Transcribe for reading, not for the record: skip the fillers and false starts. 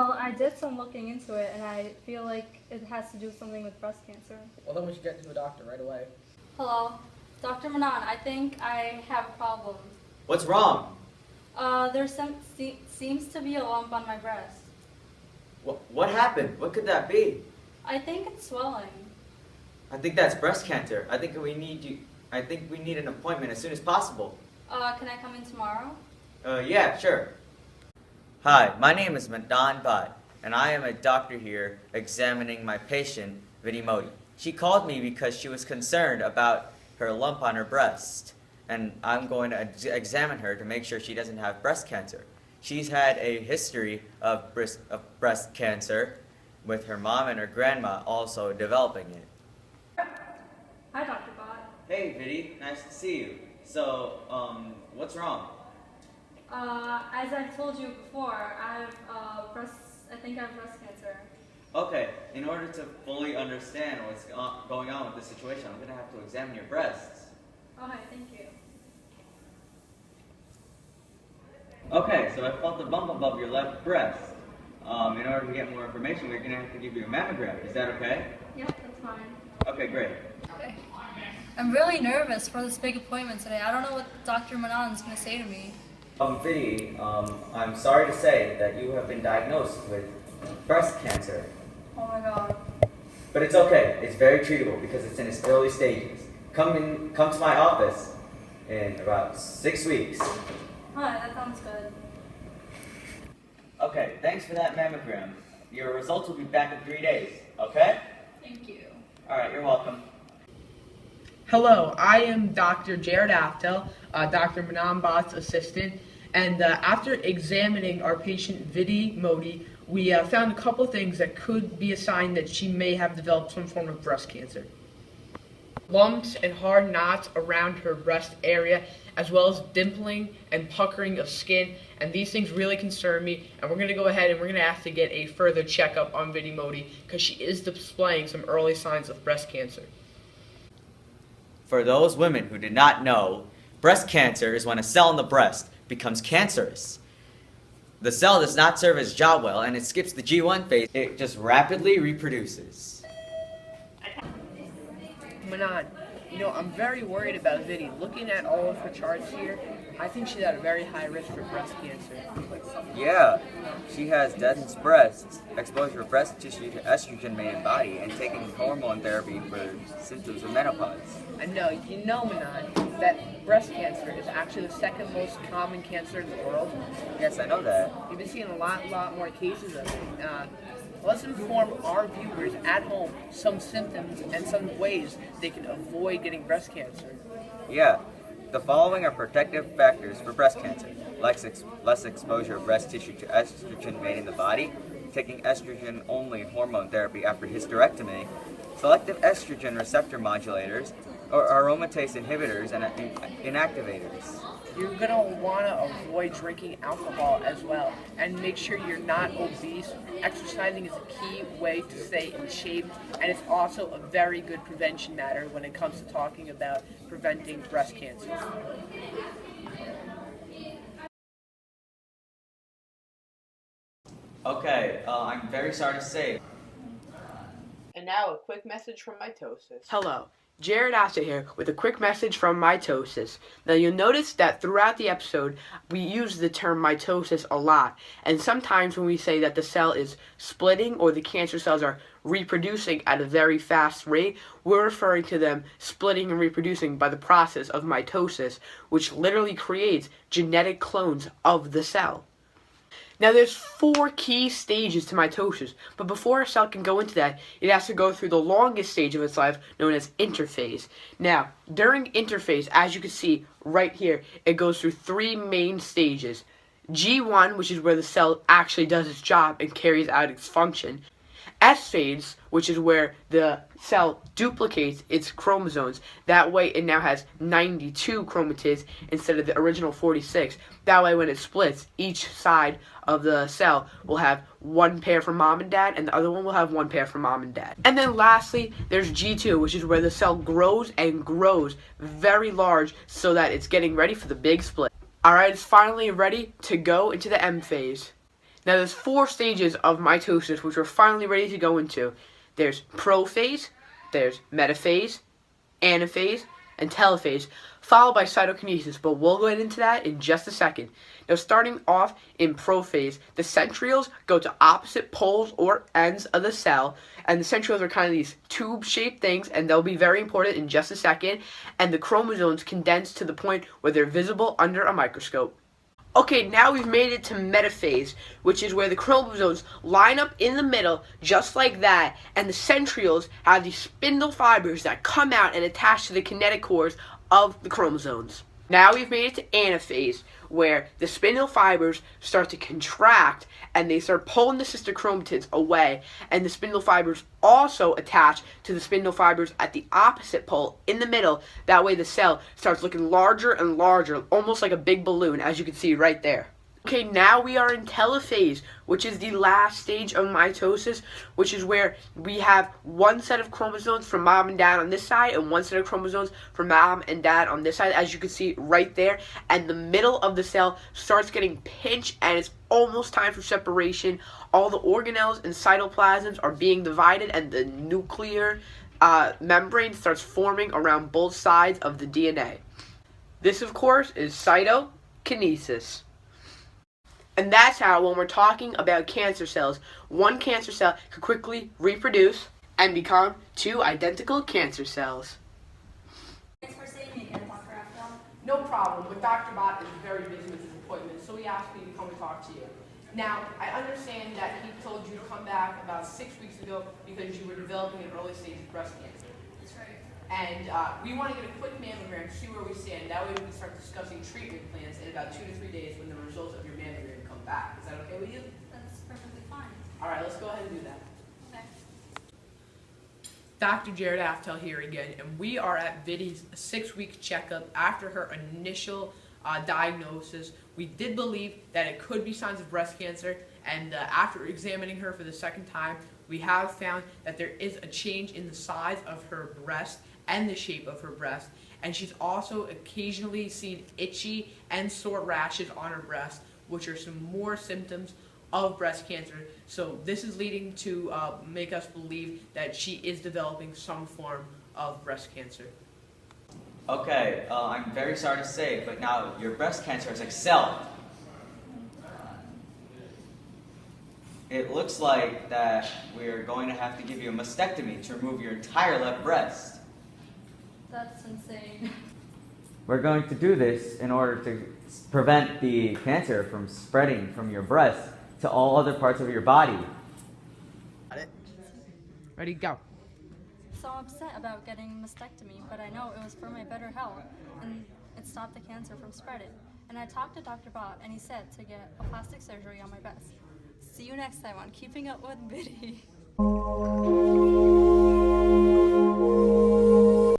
Well, I did some looking into it, and I feel like it has to do something with breast cancer. Well, then we should get to a doctor right away. Hello, Dr. Manan. I think I have a problem. What's wrong? There seems to be a lump on my breast. What happened? What could that be? I think it's swelling. I think that's breast cancer. I think we need an appointment as soon as possible. Can I come in tomorrow? Yeah, sure. Hi, my name is Manan Baht, and I am a doctor here examining my patient, Vidhi. She called me because she was concerned about her lump on her breast, and I'm going to examine her to make sure she doesn't have breast cancer. She's had a history of breast cancer, with her mom and her grandma also developing it. Hi, Dr. Baht. Hey, Vidhi, nice to see you. So, what's wrong? As I've told you before, I think I have breast cancer. Okay, in order to fully understand what's going on with this situation, I'm going to have to examine your breasts. Okay, thank you. Okay, so I felt a bump above your left breast. In order to get more information, we're going to have to give you a mammogram. Is that okay? Yep, that's fine. Okay, great. Okay. I'm really nervous for this big appointment today. I don't know what Dr. Manan is going to say to me. Vidhi, I'm sorry to say that you have been diagnosed with breast cancer. Oh my god. But it's okay. It's very treatable because it's in its early stages. Come to my office in about 6 weeks. Hi, that sounds good. Okay, thanks for that mammogram. Your results will be back in 3 days, okay? Thank you. Alright, you're welcome. Hello, I am Dr. Jared Aftel, Dr. Manan Baht's assistant, and after examining our patient Vidhi Modi, we found a couple things that could be a sign that she may have developed some form of breast cancer. Lumps and hard knots around her breast area, as well as dimpling and puckering of skin, and these things really concern me, and we're going to go ahead and we're going to have to get a further checkup on Vidhi Modi because she is displaying some early signs of breast cancer. For those women who did not know, breast cancer is when a cell in the breast becomes cancerous. The cell does not serve its job well, and it skips the G1 phase. It just rapidly reproduces. Manan, I'm very worried about Vidhi. Looking at all of her charts here, I think she's at a very high risk for breast cancer. Yeah, she has dense breasts, exposure of breast tissue to estrogen-made body, and taking hormone therapy for symptoms of menopause. I know, Manan, that breast cancer is actually the second most common cancer in the world. Yes, I know that. You've been seeing a lot more cases of it. Let's inform our viewers at home some symptoms and some ways they can avoid getting breast cancer. Yeah, the following are protective factors for breast cancer: less exposure of breast tissue to estrogen made in the body, taking estrogen-only hormone therapy after hysterectomy, selective estrogen receptor modulators, or aromatase inhibitors and inactivators. You're going to want to avoid drinking alcohol as well, and make sure you're not obese. Exercising is a key way to stay in shape, and it's also a very good prevention matter when it comes to talking about preventing breast cancer. Okay, I'm very sorry to say. And now a quick message from Mitosis. Hello, Jared Astor here with a quick message from Mitosis. Now you'll notice that throughout the episode we use the term mitosis a lot, and sometimes when we say that the cell is splitting or the cancer cells are reproducing at a very fast rate, we're referring to them splitting and reproducing by the process of mitosis, which literally creates genetic clones of the cell. Now there's 4 key stages to mitosis, but before a cell can go into that, it has to go through the longest stage of its life, known as interphase. Now, during interphase, as you can see right here, it goes through 3 main stages. G1, which is where the cell actually does its job and carries out its function. S phase, which is where the cell duplicates its chromosomes. That way it now has 92 chromatids instead of the original 46. That way when it splits, each side of the cell will have 1 pair for mom and dad, and the other one will have 1 pair for mom and dad. And then lastly, there's G2, which is where the cell grows and grows very large so that it's getting ready for the big split. Alright, it's finally ready to go into the M phase. Now there's 4 stages of mitosis which we're finally ready to go into. There's prophase, there's metaphase, anaphase, and telophase, followed by cytokinesis, but we'll go into that in just a second. Now starting off in prophase, the centrioles go to opposite poles or ends of the cell, and the centrioles are kind of these tube-shaped things, and they'll be very important in just a second, and the chromosomes condense to the point where they're visible under a microscope. Okay, now we've made it to metaphase, which is where the chromosomes line up in the middle, just like that, and the centrioles have these spindle fibers that come out and attach to the kinetic cores of the chromosomes. Now we've made it to anaphase, where the spindle fibers start to contract and they start pulling the sister chromatids away, and the spindle fibers also attach to the spindle fibers at the opposite pole in the middle. That way the cell starts looking larger and larger, almost like a big balloon, as you can see right there. Okay, now we are in telophase, which is the last stage of mitosis, which is where we have one set of chromosomes from mom and dad on this side and one set of chromosomes from mom and dad on this side, as you can see right there. And the middle of the cell starts getting pinched and it's almost time for separation. All the organelles and cytoplasms are being divided and the nuclear membrane starts forming around both sides of the DNA. This, of course, is cytokinesis. And that's how, when we're talking about cancer cells, one cancer cell can quickly reproduce and become 2 identical cancer cells. Thanks for seeing me again, Dr. Aftel. No problem, but Dr. Baht is very busy with his appointment, so he asked me to come and talk to you. Now, I understand that he told you to come back about 6 weeks ago because you were developing an early stage of breast cancer. That's right. And we want to get a quick mammogram to see where we stand. That way we can start discussing treatment plans in about 2 to 3 days when the results of your mammogram come back. Is that okay with you? That's perfectly fine. All right, let's go ahead and do that. Okay. Dr. Jared Aftel here again, and we are at Vidhi's 6-week checkup after her initial diagnosis. We did believe that it could be signs of breast cancer, and after examining her for the second time, we have found that there is a change in the size of her breast and the shape of her breast, and she's also occasionally seen itchy and sore rashes on her breast, which are some more symptoms of breast cancer. So this is leading to make us believe that she is developing some form of breast cancer. Okay, I'm very sorry to say, but now your breast cancer has excelled. It looks like that we're going to have to give you a mastectomy to remove your entire left breast. That's insane. We're going to do this in order to prevent the cancer from spreading from your breast to all other parts of your body. Ready, go. So I'm upset about getting a mastectomy, but I know it was for my better health, and it stopped the cancer from spreading. And I talked to Dr. Baht, and he said to get a plastic surgery on my breast. See you next time on Keeping Up with Vidhi.